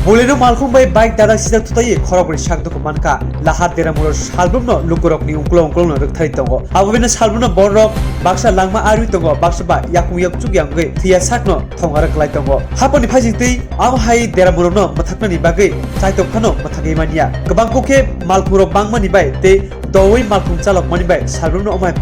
Bolero malkhung bai bike dada sida tutai khorogri sakdoko manka lahat dera muro salbumno lungkorokni ungklong rokthai tongo abobina salbumno borok baksa langma arwi tongo baksa ba yakung chugyangge thia sakno thongara klai tongo haponi phajingtei am hai dera murokno mathaknani bagai chaitok khano mathagei mania gobang koke malkhuro bangmani bai te doi malkhung chalok mani bai salbumno omai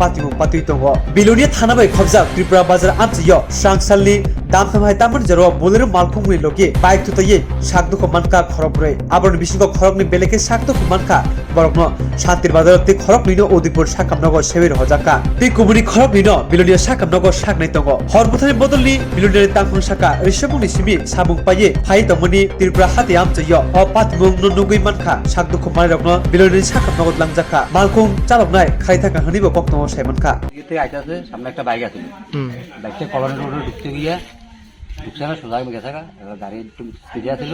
patui tongo bilonia thana bai khobja tripura bazar amchiyo sangsalni damthamai tamon jaro bolero malkhung mui loge bike tutai sakdoko manka khorogre abron bisingo khorogni beleke sakdoko manka borokno shantir bazarote khorogniनो odipur sakamnago seber hojaka te kumuni khorogniनो bilonia sakamnago saknai tongo horbuthani bodolni bilonia tangfung saka rishabungni simi samung paye phai tomoni tripura hati amchayo o patmung no nugui manka sakdoko manrokno bilonia sakamnago langjaka malkhung chaloknai khaithaka hanibo kokno saimanka এতে আইতাছে সামনে একটা bike আছে বাইকটা colony রোডে ঢুকতে গিয়ে ঢুকছে না সোজা গেছে গাড়ি একটু স্পিডে ছিল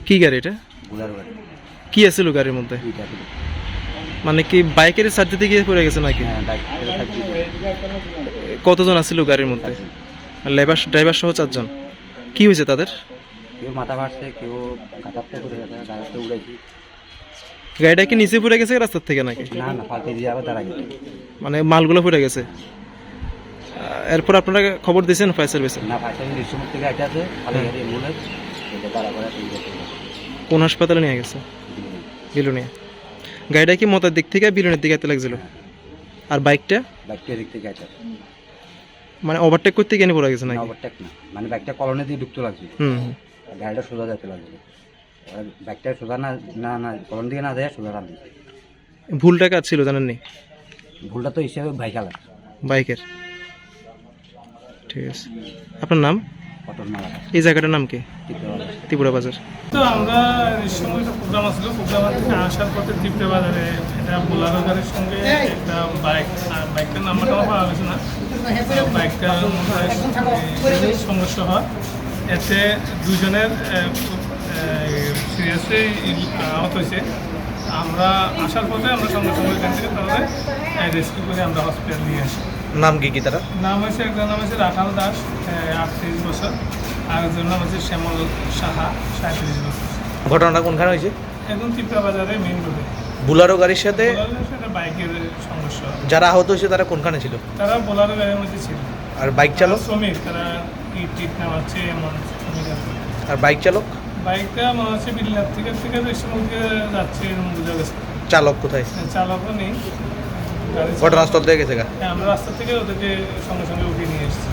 কি গাড়ি এটা বুলার গাড়ি কি আছিল গাড়ির মধ্যে এটা ছিল মানে কি বাইকের সাইড দিতে গিয়ে পড়ে গেছে নাকি হ্যাঁ বাইক কতজন আছিল গাড়ির মধ্যে ড্রাইভার সহ 4 জন কি হয়েছে তাদের কেউ মাথা ফাটছে কেউ কাটাতে পড়ে গেছে গাড়িতে উড়াইছে গাড়িটা কি নিচে পড়ে গেছে রাস্তা থেকে নাকি না না ফালতে দিয়ে আবার দাঁড়াই গেছে মানে মালগুলো পড়ে গেছে এরপর আপনারা খবর দিয়েছেন ফায়ার সার্ভিসে না ফাইসা রিসুমুর থেকে আইতাছে খালি গাড়ি অ্যাম্বুলেন্স এটা দাঁড়া করে ঠিক আছে কোন হাসপাতালে নিয়ে গেছে বিলুনিয়া গাড়িটা কি মতার দিক থেকে বিলুনিয়ার দিকে যেতে লাগছিল আর বাইকটা দিক থেকে আইতাছে মানে ওভারটেক করতে গিয়ে পড়ে গেছে নাকি ওভারটেক না মানে বাইকটা কলোনি দিয়ে ঢুকতে লাগছিল গাড়িটা সোজা যেতে লাগছিল বাইকটা সোজা না কলোনি দিকে না যায় সোজা রান দিচ্ছে ভুলটা কার ছিল জানেন নি ভুলটা তো হিসেবে বাইকালা বাইকের ঠিক আছে আপনার নাম অটোর মালা এই জায়গাটার নাম কি ত্রিপুরা বাজার তো আমরা সময় একটা প্রোগ্রাম আসলো প্রোগ্রাম থেকে আসার পথে ত্রিপুরা বাজারে এটা বোলারো গাড়ির সঙ্গে একটা বাইক আর বাইকটার নাম্বারটা আমার পাওয়া গেছে না বাইকটা সমস্যা হয় এতে দুজনের সিরিয়াসলি আহত হয়েছে আমরা আসার পথে আমরা সঙ্গে এখান থেকে তাহলে রেস্কিউ করে আমরা হসপিটাল নিয়ে আসি নাম কি তারা নাম হয়েছে একজন নাম হচ্ছে রাখাল দাস 38 বছর আর একজন নাম হচ্ছে শ্যামল সাহা 37 বছর ঘটনাটা কোনখানে হয়েছে এখন ত্রিপুরা বাজারে মেইন রোডে বুলারো গাড়ির সাথে বাইকের সমস্যা যারা আহত হয়েছে তারা কোনখানে ছিল তারা বোলারো গাড়ির মধ্যে ছিল আর বাইক চালক শ্রমিক তারা টিট নেওয়াচ্ছে এমন শ্রমিক আছে আর বাইক চালক বাইকটা মনে হচ্ছে বিল্লার থেকে রেস্টুরেন্টে যাচ্ছে এরকম বোঝা গেছে চালক কোথায় চালকও নেই ঘটনাস্থল থেকে গেছে আমরা রাস্তা থেকে ওদেরকে সঙ্গে উঠিয়ে নিয়ে এসেছি